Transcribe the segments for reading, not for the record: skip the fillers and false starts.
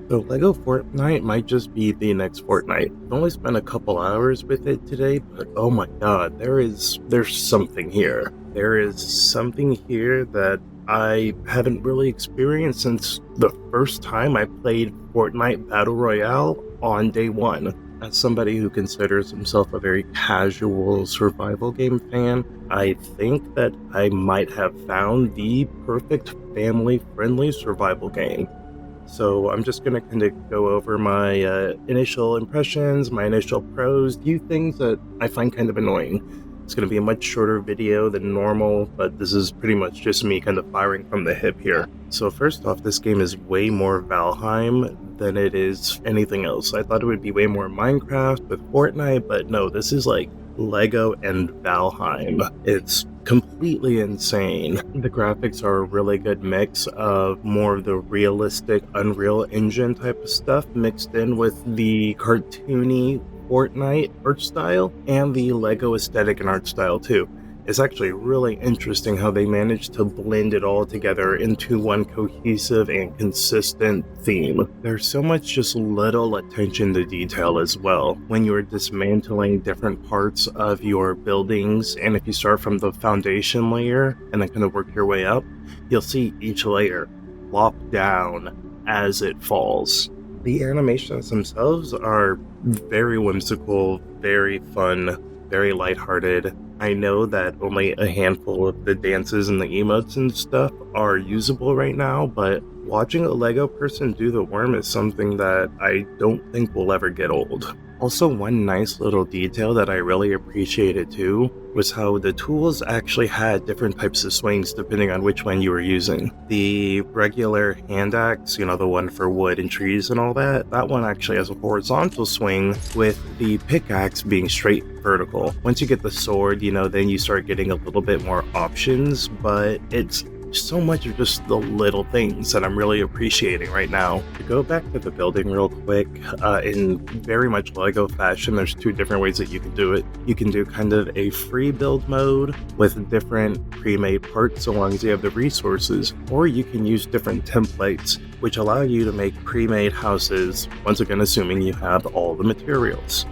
So Lego Fortnite might just be the next Fortnite. I've only spent a couple hours with it today, but oh my god, there's something here. There is something here that I haven't really experienced since the first time I played Fortnite Battle Royale on day one. As somebody who considers himself a very casual survival game fan, I think that I might have found the perfect family-friendly survival game. So I'm just going to kind of go over my initial impressions, my initial pros, few things that I find kind of annoying. It's going to be a much shorter video than normal, but this is pretty much just me kind of firing from the hip here. So first off, this game is way more Valheim than it is anything else. I thought it would be way more Minecraft with Fortnite, but no, this is like Lego and Valheim. It's completely insane. The graphics are a really good mix of more of the realistic Unreal Engine type of stuff mixed in with the cartoony Fortnite art style and the Lego aesthetic and art style too. It's actually really interesting how they managed to blend it all together into one cohesive and consistent theme. There's so much just little attention to detail as well when you're dismantling different parts of your buildings, and if you start from the foundation layer and then kind of work your way up, you'll see each layer flop down as it falls. The animations themselves are very whimsical, very fun, very lighthearted. I know that only a handful of the dances and the emotes and stuff are usable right now, but watching a Lego person do the worm is something that I don't think will ever get old. Also, one nice little detail that I really appreciated too was how the tools actually had different types of swings depending on which one you were using. The regular hand axe, the one for wood and trees and all that one actually has a horizontal swing, with the pickaxe being straight vertical. Once you get the sword, then you start getting a little bit more options, but it's so much of just the little things that I'm really appreciating right now. To go back to the building real quick, in very much Lego fashion, there's two different ways that you can do it. You can do kind of a free build mode with different pre-made parts so long as you have the resources, or you can use different templates which allow you to make pre-made houses, once again assuming you have all the materials.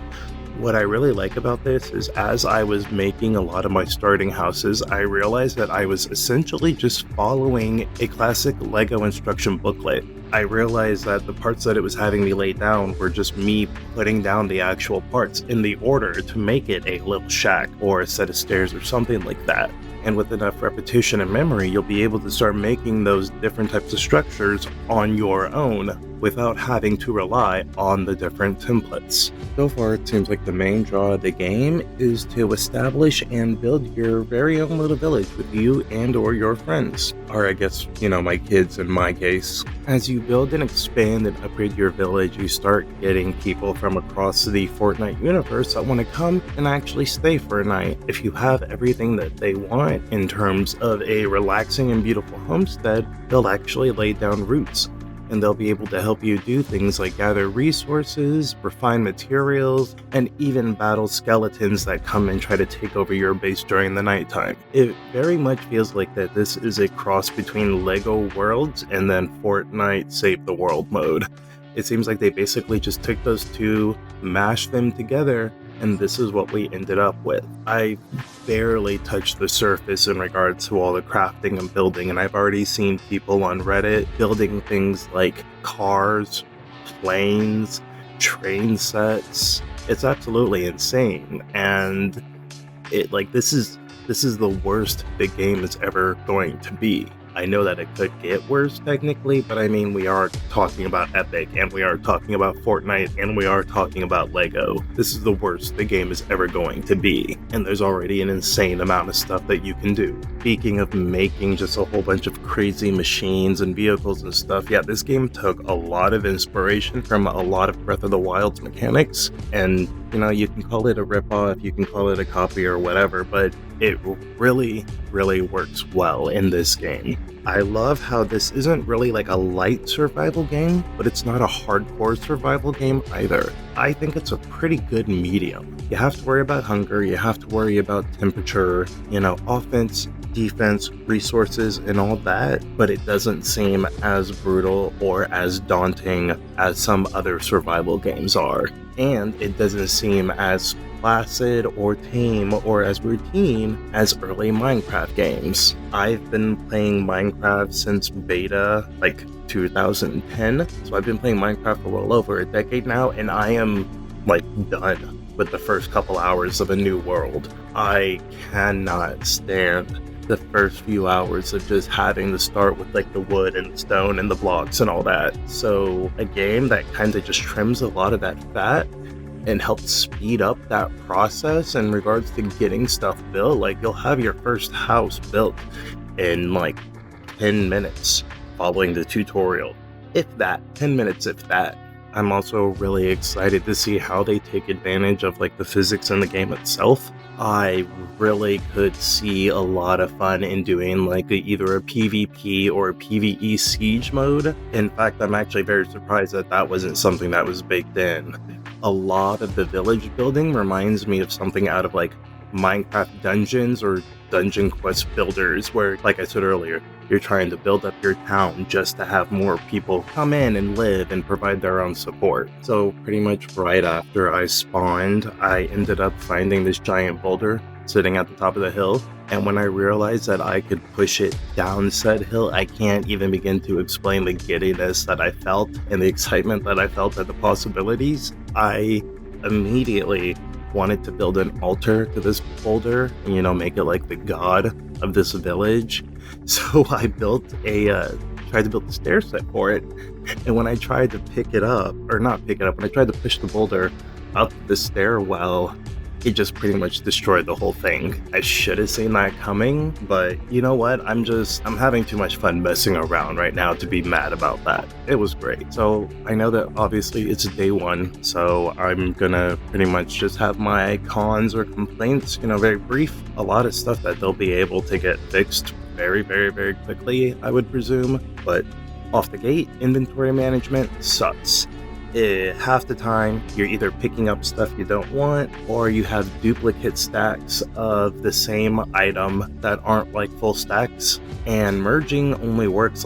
What I really like about this is, as I was making a lot of my starting houses, I realized that I was essentially just following a classic Lego instruction booklet. I realized that the parts that it was having me lay down were just me putting down the actual parts in the order to make it a little shack or a set of stairs or something like that. And with enough repetition and memory, you'll be able to start making those different types of structures on your own without having to rely on the different templates. So far, it seems like the main draw of the game is to establish and build your very own little village with you and or your friends. Or I guess, my kids in my case. As you build and expand and upgrade your village, you start getting people from across the Fortnite universe that want to come and actually stay for a night. If you have everything that they want in terms of a relaxing and beautiful homestead, they'll actually lay down roots. And they'll be able to help you do things like gather resources, refine materials, and even battle skeletons that come and try to take over your base during the nighttime. It very much feels like that this is a cross between Lego Worlds and then Fortnite Save the World mode. It seems like they basically just took those two, mashed them together, and this is what we ended up with. I barely touched the surface in regards to all the crafting and building, and I've already seen people on Reddit building things like cars, planes, train sets. It's absolutely insane, and this is the worst the game is ever going to be. I know that it could get worse technically, but I mean, we are talking about Epic, and we are talking about Fortnite, and we are talking about Lego. This is the worst the game is ever going to be, and there's already an insane amount of stuff that you can do. Speaking of making just a whole bunch of crazy machines and vehicles and stuff, yeah, this game took a lot of inspiration from a lot of Breath of the Wild's mechanics, and you can call it a ripoff, you can call it a copy or whatever, but it really, really works well in this game. I love how this isn't really like a light survival game, but it's not a hardcore survival game either. I think it's a pretty good medium. You have to worry about hunger, you have to worry about temperature, offense, defense, resources, and all that, but it doesn't seem as brutal or as daunting as some other survival games are. And it doesn't seem as placid or tame or as routine as early Minecraft games. I've been playing Minecraft since beta, 2010, so I've been playing Minecraft for well over a decade now, and I am done with the first couple hours of a new world. I cannot stand the first few hours of just having to start with the wood and the stone and the blocks and all that. So a game that kind of just trims a lot of that fat and helps speed up that process in regards to getting stuff built. You'll have your first house built in 10 minutes following the tutorial. If that, 10 minutes if that. I'm also really excited to see how they take advantage of the physics in the game itself. I really could see a lot of fun in doing either a PvP or a PvE siege mode. In fact, I'm actually very surprised that wasn't something that was baked in. A lot of the village building reminds me of something out of Minecraft Dungeons or Dungeon Quest Builders, where, like I said earlier, you're trying to build up your town just to have more people come in and live and provide their own support. So pretty much right after I spawned, I ended up finding this giant boulder sitting at the top of the hill, and when I realized that I could push it down said hill, I can't even begin to explain the giddiness that I felt and the excitement that I felt at the possibilities. I immediately wanted to build an altar to this boulder and make it the god of this village. So I tried to build the stair set for it, and when I tried to when I tried to push the boulder up the stairwell, it just pretty much destroyed the whole thing. I should have seen that coming, but you know what? I'm having too much fun messing around right now to be mad about that. It was great. So I know that obviously it's day one, so I'm gonna pretty much just have my cons or complaints, very brief. A lot of stuff that they'll be able to get fixed very, very, very quickly, I would presume, but off the gate, inventory management sucks. Half the time you're either picking up stuff you don't want, or you have duplicate stacks of the same item that aren't full stacks, and merging only works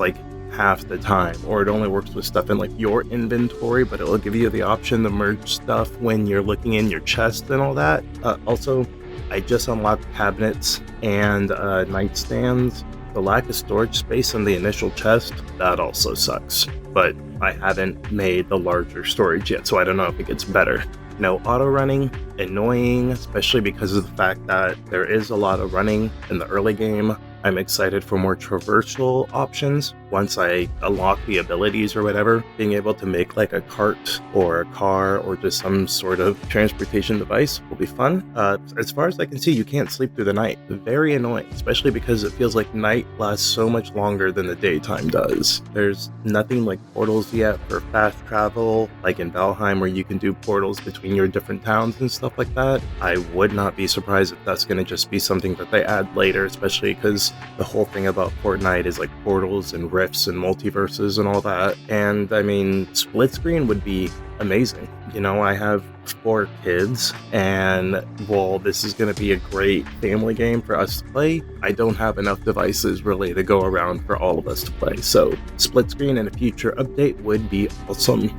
half the time, or it only works with stuff in your inventory, but it'll give you the option to merge stuff when you're looking in your chest and all that. Also, I just unlocked cabinets and nightstands. The lack of storage space in the initial chest, that also sucks. But I haven't made the larger storage yet, so I don't know if it gets better. Auto running, annoying, especially because of the fact that there is a lot of running in the early game. I'm excited for more traversal options once I unlock the abilities or whatever. Being able to make a cart or a car or just some sort of transportation device will be fun. As far as I can see, you can't sleep through the night. Very annoying, especially because it feels like night lasts so much longer than the daytime does. There's nothing like portals yet for fast travel, like in Valheim, where you can do portals between your different towns and stuff like that. I would not be surprised if that's going to just be something that they add later, especially because the whole thing about Fortnite is portals and rifts and multiverses and all that. And I mean, split screen would be amazing. I have 4 kids, and while this is going to be a great family game for us to play, I don't have enough devices really to go around for all of us to play. So split screen in a future update would be awesome.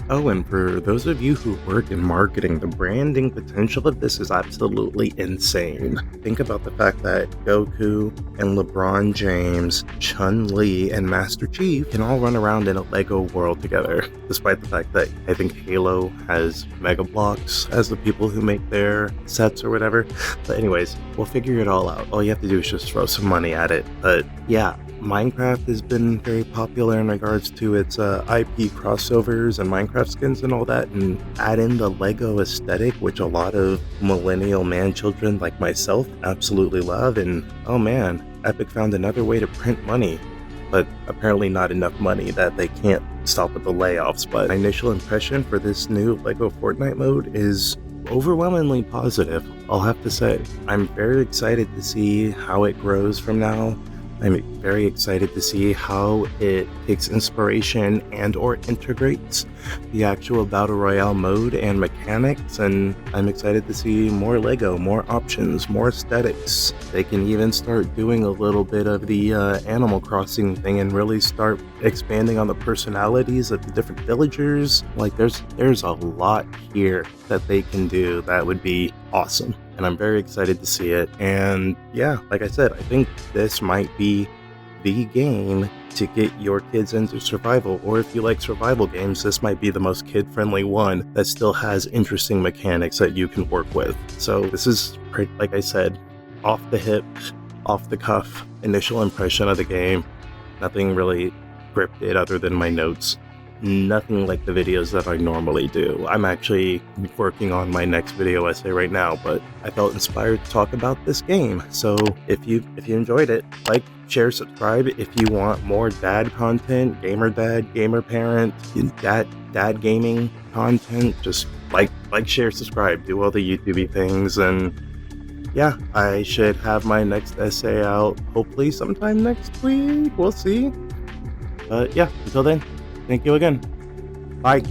Oh, and for those of you who work in marketing, the branding potential of this is absolutely insane. Think about the fact that Goku and LeBron James, Chun-Li, and Master Chief can all run around in a Lego world together, despite the fact that I think Halo has Mega Bloks as the people who make their sets or whatever. But anyways, we'll figure it all out. All you have to do is just throw some money at it. But yeah, Minecraft has been very popular in regards to its IP crossovers and Minecraft skins and all that, and add in the Lego aesthetic, which a lot of millennial man children like myself absolutely love. And oh man, Epic found another way to print money, but apparently not enough money that they can't stop with the layoffs. But my initial impression for this new Lego Fortnite mode is overwhelmingly positive, I'll have to say. I'm very excited to see how it grows from now. I'm very excited to see how it takes inspiration and or integrates the actual Battle Royale mode and mechanics, and I'm excited to see more Lego, more options, more aesthetics. They can even start doing a little bit of the Animal Crossing thing and really start expanding on the personalities of the different villagers. Like there's a lot here that they can do that would be awesome, and I'm very excited to see it. And yeah, like I said, I think this might be the game to get your kids into survival, or if you like survival games, this might be the most kid-friendly one that still has interesting mechanics that you can work with. So this is, like I said, off the hip, off the cuff initial impression of the game. Nothing really scripted other than my notes. Nothing like the videos that I normally do. I'm actually working on my next video essay right now, but I felt inspired to talk about this game. So if you enjoyed it, like, share, subscribe. If you want more dad content, gamer dad, gamer parent, dad gaming content, just like, share, subscribe, do all the YouTubey things. And yeah, I should have my next essay out hopefully sometime next week. We'll see. But yeah, until then, thank you again. Bye.